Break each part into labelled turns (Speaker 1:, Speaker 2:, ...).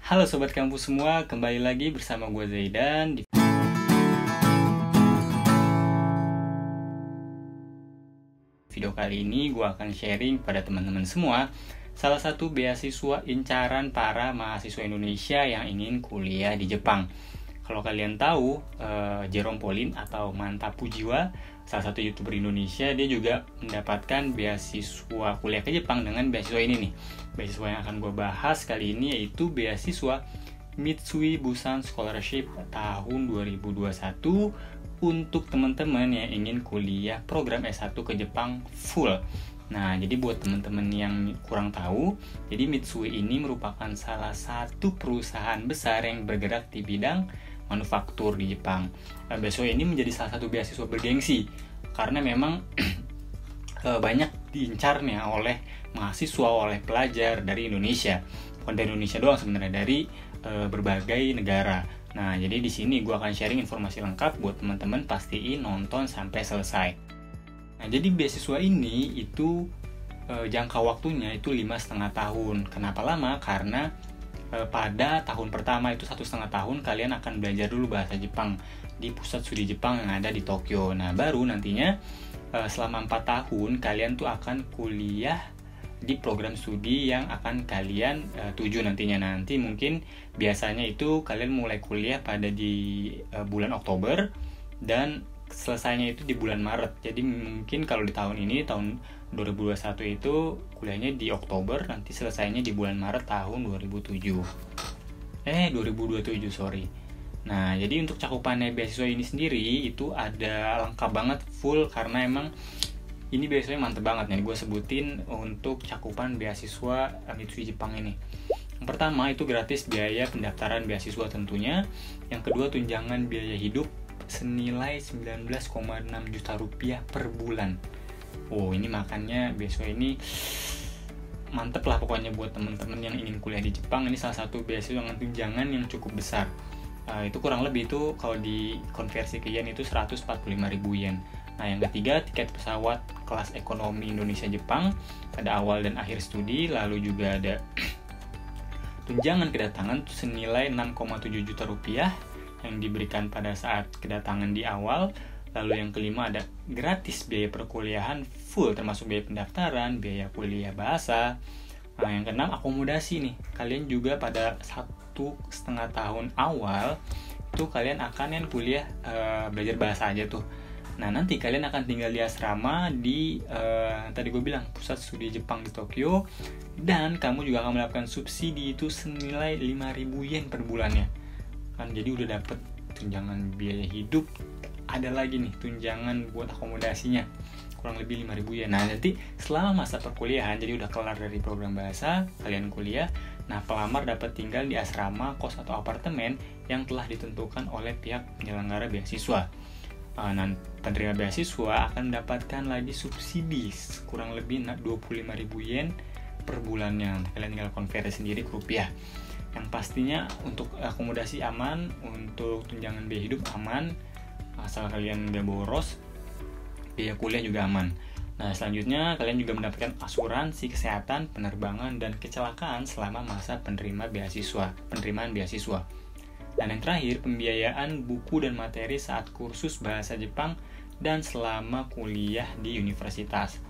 Speaker 1: Halo Sobat Kampus semua, kembali lagi bersama gue Zaidan. Di video kali ini gue akan sharing pada teman-teman semua salah satu beasiswa incaran para mahasiswa Indonesia yang ingin kuliah di Jepang. Kalau kalian tahu, Jerome Pauline atau Manta Pujiwa, salah satu YouTuber Indonesia, dia juga mendapatkan beasiswa kuliah ke Jepang dengan beasiswa ini nih. Beasiswa yang akan gue bahas kali ini yaitu beasiswa Mitsui Bussan Scholarship tahun 2021 untuk teman-teman yang ingin kuliah program S1 ke Jepang full. Nah, jadi buat teman-teman yang kurang tahu, jadi Mitsui ini merupakan salah satu perusahaan besar yang bergerak di bidang manufaktur di Jepang. Beasiswa ini menjadi salah satu beasiswa bergengsi karena memang banyak diincarnya oleh mahasiswa, oleh pelajar dari Indonesia. Bukan dari Indonesia doang sebenarnya, dari berbagai negara. Nah, jadi di sini gue akan sharing informasi lengkap buat teman-teman, pastiin nonton sampai selesai. Nah, jadi beasiswa ini itu jangka waktunya itu 5,5 tahun. Kenapa lama? Karena pada tahun pertama itu 1,5 tahun kalian akan belajar dulu bahasa Jepang di pusat studi Jepang yang ada di Tokyo. Nah, baru nantinya selama 4 tahun kalian tuh akan kuliah di program studi yang akan kalian tuju nantinya. Nanti mungkin biasanya itu kalian mulai kuliah pada di bulan Oktober dan selesainya itu di bulan Maret. Jadi mungkin kalau di tahun ini, tahun 2021 itu kuliahnya di Oktober, nanti selesainya di bulan Maret tahun 2027, sorry. Nah, jadi untuk cakupannya beasiswa ini sendiri itu ada lengkap banget, full, karena emang ini beasiswanya mantep banget nih. Gue sebutin untuk cakupan beasiswa Mitsui Jepang ini. Yang pertama itu gratis biaya pendaftaran beasiswa tentunya. Yang kedua tunjangan biaya hidup senilai 19,6 juta rupiah per bulan. Oh, ini makanya beasiswa ini mantep lah pokoknya buat teman-teman yang ingin kuliah di Jepang. Ini salah satu beasiswa dengan tunjangan yang cukup besar. Itu kurang lebih itu kalau dikonversi ke yen itu 145.000 yen. Nah, yang ketiga tiket pesawat kelas ekonomi Indonesia-Jepang pada awal dan akhir studi. Lalu juga ada tunjangan kedatangan senilai 6,7 juta rupiah yang diberikan pada saat kedatangan di awal. Lalu yang kelima ada gratis biaya perkuliahan full termasuk biaya pendaftaran, biaya kuliah bahasa. Nah, yang keenam akomodasi nih. Kalian juga pada 1,5 tahun awal itu kalian akan kuliah belajar bahasa aja tuh. Nah, nanti kalian akan tinggal di asrama di tadi gue bilang pusat studi Jepang di Tokyo, dan kamu juga akan mendapatkan subsidi itu senilai 5.000 yen per bulannya. Kan jadi udah dapet tunjangan biaya hidup, ada lagi nih tunjangan buat akomodasinya kurang lebih 5.000 yen. Nah, nanti selama masa perkuliahan, jadi udah kelar dari program bahasa, kalian kuliah, nah pelamar dapat tinggal di asrama, kos atau apartemen yang telah ditentukan oleh pihak penyelenggara beasiswa. Nah, penerima beasiswa akan mendapatkan lagi subsidi kurang lebih 25.000 yen per bulannya. Kalian tinggal konversi sendiri ke rupiah. Yang pastinya untuk akomodasi aman, untuk tunjangan biaya hidup aman, asal kalian nggak boros, biaya kuliah juga aman. Nah, selanjutnya kalian juga mendapatkan asuransi kesehatan, penerbangan, dan kecelakaan selama masa penerimaan beasiswa. Dan yang terakhir, pembiayaan buku dan materi saat kursus bahasa Jepang dan selama kuliah di universitas.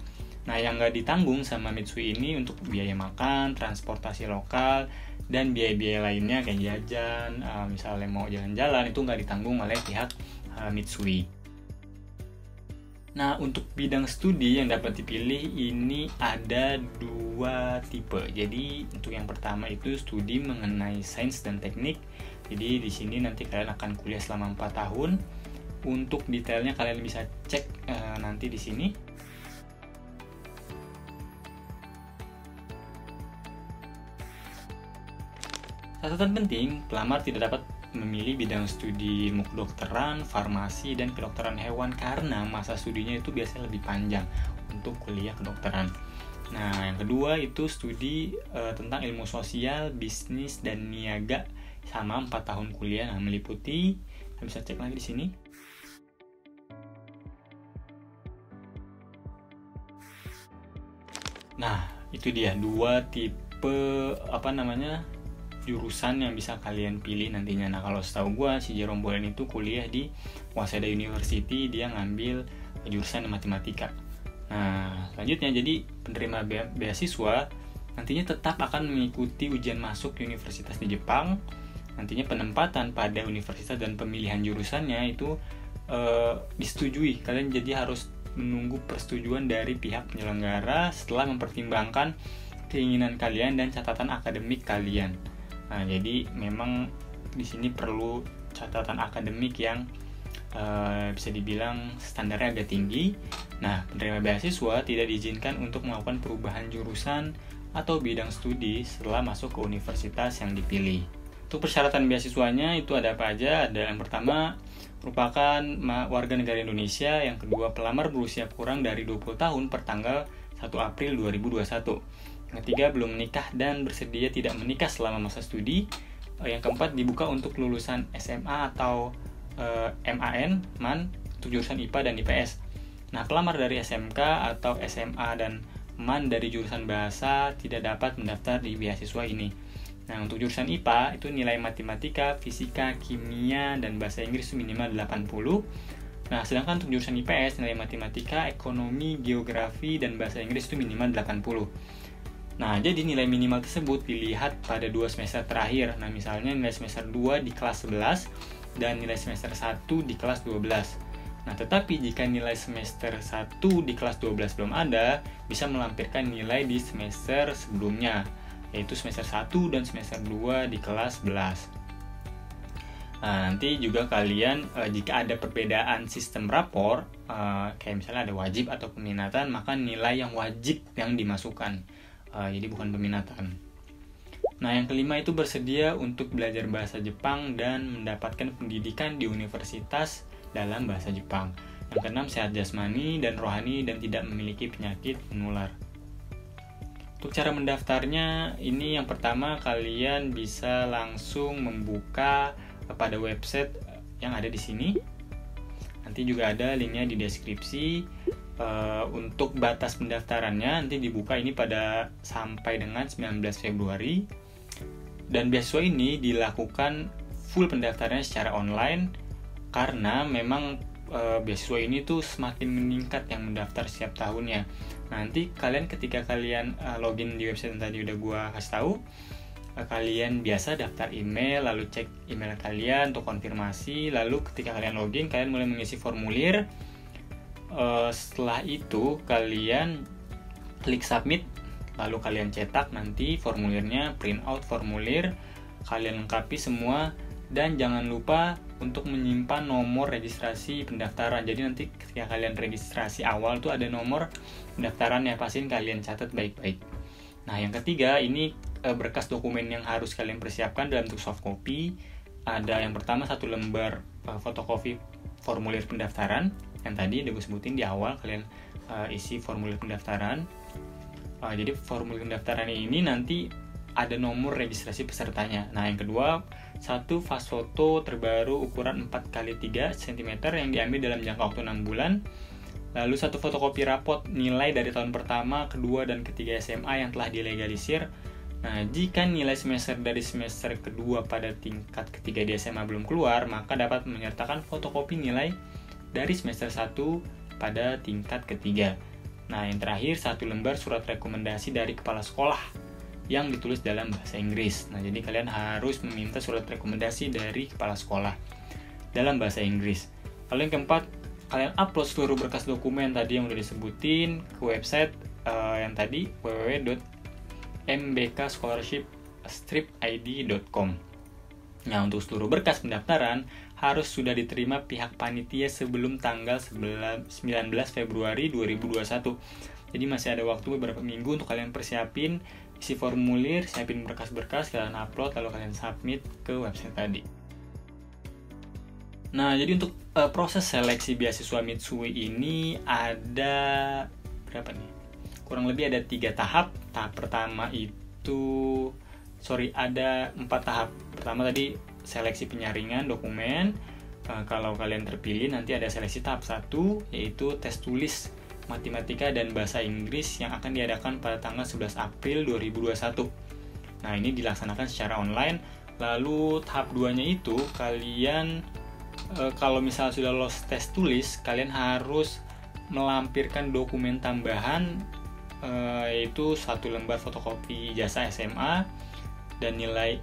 Speaker 1: Nah, yang nggak ditanggung sama Mitsui ini untuk biaya makan, transportasi lokal, dan biaya-biaya lainnya kayak jajan, misalnya mau jalan-jalan, itu nggak ditanggung oleh pihak Mitsui. Nah, untuk bidang studi yang dapat dipilih ini ada 2 tipe. Jadi, untuk yang pertama itu studi mengenai sains dan teknik. Jadi, di sini nanti kalian akan kuliah selama 4 tahun. Untuk detailnya kalian bisa cek nanti di sini. Catatan penting, pelamar tidak dapat memilih bidang studi ilmu kedokteran, farmasi, dan kedokteran hewan karena masa studinya itu biasanya lebih panjang untuk kuliah kedokteran. Nah, yang kedua itu studi tentang ilmu sosial, bisnis, dan niaga sama 4 tahun kuliah. Nah, meliputi, kita bisa cek lagi di sini. Nah, itu dia 2 tipe jurusan yang bisa kalian pilih nantinya. Nah kalau setahu gue si Jerome Bolen itu kuliah di Waseda University, dia ngambil jurusan matematika. Nah selanjutnya, jadi penerima beasiswa nantinya tetap akan mengikuti ujian masuk universitas di Jepang. Nantinya penempatan pada universitas dan pemilihan jurusannya itu disetujui. Kalian jadi harus menunggu persetujuan dari pihak penyelenggara setelah mempertimbangkan keinginan kalian dan catatan akademik kalian. Nah, jadi memang di sini perlu catatan akademik yang bisa dibilang standarnya agak tinggi. Nah, penerima beasiswa tidak diizinkan untuk melakukan perubahan jurusan atau bidang studi setelah masuk ke universitas yang dipilih. Untuk persyaratan beasiswanya itu ada apa aja? Ada yang pertama, merupakan warga negara Indonesia. Yang kedua, pelamar berusia kurang dari 20 tahun per tanggal 1 April 2021. Yang ketiga, belum menikah dan bersedia tidak menikah selama masa studi. Yang keempat, dibuka untuk lulusan SMA atau MAN, MAN, untuk jurusan IPA dan IPS. Nah, pelamar dari SMK atau SMA dan MAN dari jurusan bahasa tidak dapat mendaftar di beasiswa ini. Nah, untuk jurusan IPA itu nilai matematika, fisika, kimia, dan bahasa Inggris itu minimal 80. Nah, sedangkan untuk jurusan IPS nilai matematika, ekonomi, geografi, dan bahasa Inggris itu minimal 80. Nah, jadi nilai minimal tersebut dilihat pada 2 semester terakhir. Nah, misalnya nilai semester 2 di kelas 11 dan nilai semester 1 di kelas 12. Nah, tetapi jika nilai semester 1 di kelas 12 belum ada, bisa melampirkan nilai di semester sebelumnya, yaitu semester 1 dan semester 2 di kelas 11. Nah, nanti juga kalian jika ada perbedaan sistem rapor, kayak misalnya ada wajib atau peminatan, maka nilai yang wajib yang dimasukkan. Jadi bukan peminatan. Nah, yang kelima itu bersedia untuk belajar bahasa Jepang dan mendapatkan pendidikan di universitas dalam bahasa Jepang. Yang keenam, sehat jasmani dan rohani dan tidak memiliki penyakit menular. Untuk cara mendaftarnya, ini yang pertama kalian bisa langsung membuka pada website yang ada di sini. Nanti juga ada linknya di deskripsi. Untuk batas pendaftarannya nanti dibuka ini pada sampai dengan 19 Februari. Dan beasiswa ini dilakukan full pendaftarannya secara online karena memang beasiswa ini tuh semakin meningkat yang mendaftar setiap tahunnya. Nanti kalian ketika kalian login di website yang tadi udah gua kasih tahu, kalian biasa daftar email, lalu cek email kalian untuk konfirmasi, lalu ketika kalian login kalian mulai mengisi formulir. Setelah itu kalian klik submit, lalu kalian cetak nanti formulirnya, print out formulir, kalian lengkapi semua, dan jangan lupa untuk menyimpan nomor registrasi pendaftaran. Jadi nanti ketika kalian registrasi awal tuh ada nomor pendaftaran, ya pastiin kalian catat baik-baik. Nah, yang ketiga ini berkas dokumen yang harus kalian persiapkan dalam bentuk soft copy. Ada yang pertama 1 lembar fotokopi formulir pendaftaran yang tadi udah gue sebutin di awal, kalian isi formulir pendaftaran. Jadi formulir pendaftaran ini nanti ada nomor registrasi pesertanya. Nah, yang kedua, 1 fas foto terbaru ukuran 4x3 cm yang diambil dalam jangka waktu 6 bulan. Lalu 1 fotokopi rapot nilai dari tahun pertama, kedua, dan ketiga SMA yang telah dilegalisir. Nah, jika nilai semester dari semester kedua pada tingkat ketiga di SMA belum keluar, maka dapat menyertakan fotokopi nilai dari semester 1 pada tingkat ketiga. Nah, yang terakhir 1 lembar surat rekomendasi dari kepala sekolah yang ditulis dalam bahasa Inggris. Nah, jadi kalian harus meminta surat rekomendasi dari kepala sekolah dalam bahasa Inggris. Lalu yang keempat, kalian upload seluruh berkas dokumen tadi yang udah disebutin ke website yang tadi, www.mbkscholarship-id.com. Nah, untuk seluruh berkas pendaftaran harus sudah diterima pihak panitia sebelum tanggal 19 Februari 2021. Jadi masih ada waktu beberapa minggu untuk kalian persiapin, isi formulir, siapin berkas-berkas, kalian upload, lalu kalian submit ke website tadi. Nah, jadi untuk proses seleksi beasiswa Mitsui ini ada berapa nih? Kurang lebih ada 3 tahap. Tahap pertama itu ada 4 tahap. Pertama tadi seleksi penyaringan dokumen. Kalau kalian terpilih nanti ada seleksi tahap 1, yaitu tes tulis matematika dan bahasa Inggris yang akan diadakan pada tanggal 11 April 2021. Nah, ini dilaksanakan secara online. Lalu tahap 2-nya itu kalian kalau misalnya sudah lolos tes tulis, kalian harus melampirkan dokumen tambahan yaitu 1 lembar fotokopi ijazah SMA dan nilai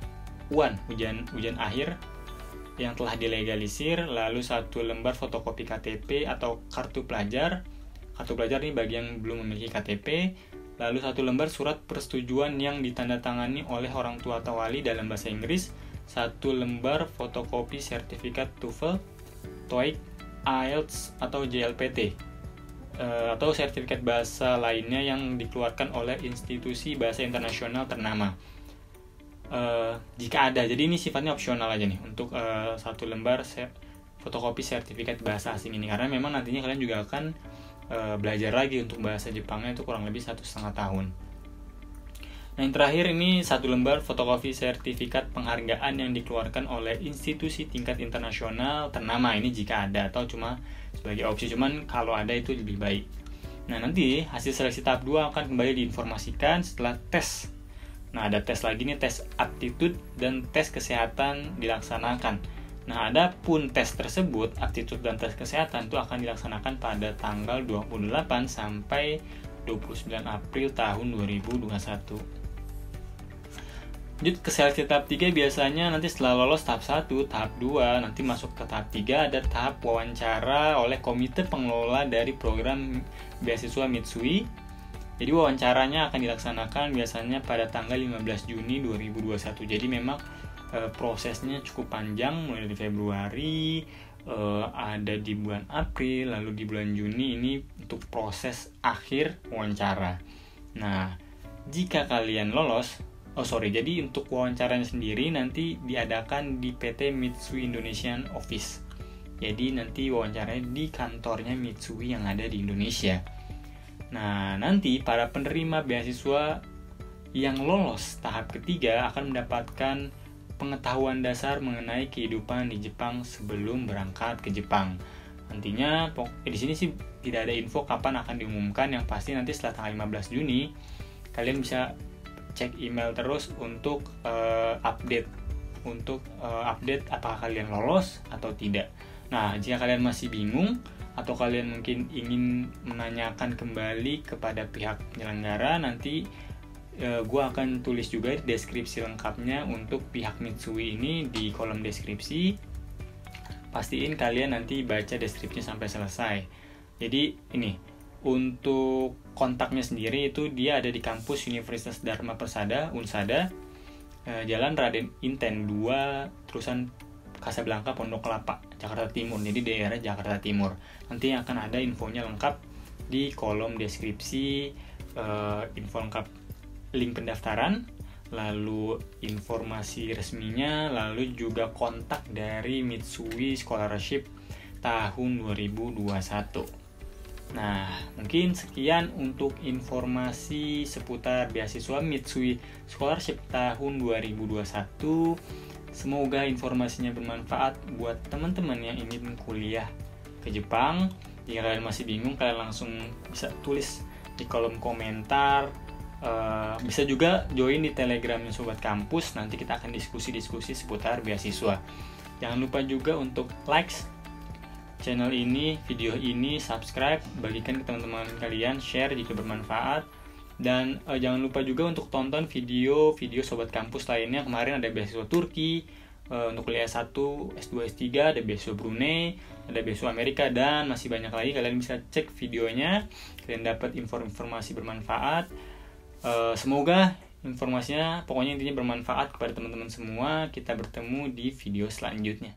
Speaker 1: UAN ujian akhir yang telah dilegalisir, lalu 1 lembar fotokopi KTP atau kartu pelajar. Kartu pelajar ini bagi yang belum memiliki KTP. Lalu 1 lembar surat persetujuan yang ditandatangani oleh orang tua atau wali dalam bahasa Inggris. 1 lembar fotokopi sertifikat TOEFL, TOEIC, IELTS atau JLPT atau sertifikat bahasa lainnya yang dikeluarkan oleh institusi bahasa internasional ternama. Jika ada, jadi ini sifatnya opsional aja nih untuk 1 lembar fotokopi sertifikat bahasa asing ini, karena memang nantinya kalian juga akan belajar lagi untuk bahasa Jepangnya itu kurang lebih 1,5 tahun. Nah, yang terakhir ini 1 lembar fotokopi sertifikat penghargaan yang dikeluarkan oleh institusi tingkat internasional ternama, ini jika ada, atau cuma sebagai opsi, cuman kalau ada itu lebih baik. Nah, nanti hasil seleksi tahap 2 akan kembali diinformasikan setelah tes. Nah, ada tes lagi nih, tes aptitude dan tes kesehatan dilaksanakan. Nah, adapun tes tersebut, aptitude dan tes kesehatan itu akan dilaksanakan pada tanggal 28 sampai 29 April tahun 2021. Lanjut ke seleksi tahap 3, biasanya nanti setelah lolos tahap 1, tahap 2, nanti masuk ke tahap 3 ada tahap wawancara oleh komite pengelola dari program beasiswa Mitsui. Jadi wawancaranya akan dilaksanakan biasanya pada tanggal 15 Juni 2021. Jadi memang prosesnya cukup panjang, mulai dari Februari, ada di bulan April, lalu di bulan Juni ini untuk proses akhir wawancara. Nah, jika kalian lolos, jadi untuk wawancaranya sendiri nanti diadakan di PT Mitsui Indonesian Office. Jadi nanti wawancaranya di kantornya Mitsui yang ada di Indonesia. Nah, nanti para penerima beasiswa yang lolos tahap ketiga akan mendapatkan pengetahuan dasar mengenai kehidupan di Jepang sebelum berangkat ke Jepang. Nantinya di sini sih tidak ada info kapan akan diumumkan, yang pasti nanti setelah tanggal 15 Juni kalian bisa cek email terus untuk update apakah kalian lolos atau tidak. Nah, jika kalian masih bingung atau kalian mungkin ingin menanyakan kembali kepada pihak penyelenggara, nanti gue akan tulis juga deskripsi lengkapnya untuk pihak Mitsui ini di kolom deskripsi. Pastiin kalian nanti baca deskripsinya sampai selesai. Jadi ini untuk kontaknya sendiri itu dia ada di kampus Universitas Dharma Persada Unsada, Jalan Raden Inten 2 terusan Kasablanka Pondok Kelapa, Jakarta Timur. Jadi daerah Jakarta Timur. Nanti akan ada infonya lengkap di kolom deskripsi, info lengkap link pendaftaran, lalu informasi resminya, lalu juga kontak dari Mitsui Scholarship tahun 2021. Nah, mungkin sekian untuk informasi seputar beasiswa Mitsui Scholarship tahun 2021. Semoga informasinya bermanfaat buat teman-teman yang ingin kuliah ke Jepang. Jika kalian masih bingung, kalian langsung bisa tulis di kolom komentar. Bisa juga join di Telegramnya Sobat Kampus. Nanti kita akan diskusi-diskusi seputar beasiswa. Jangan lupa juga untuk likes channel ini, video ini, subscribe, bagikan ke teman-teman kalian, share jika bermanfaat. Dan jangan lupa juga untuk tonton video-video Sobat Kampus lainnya. Kemarin ada beasiswa Turki, untuk kuliah S1, S2, S3, ada beasiswa Brunei, ada beasiswa Amerika, dan masih banyak lagi. Kalian bisa cek videonya, kalian dapat informasi bermanfaat. Semoga informasinya, pokoknya intinya bermanfaat kepada teman-teman semua. Kita bertemu di video selanjutnya.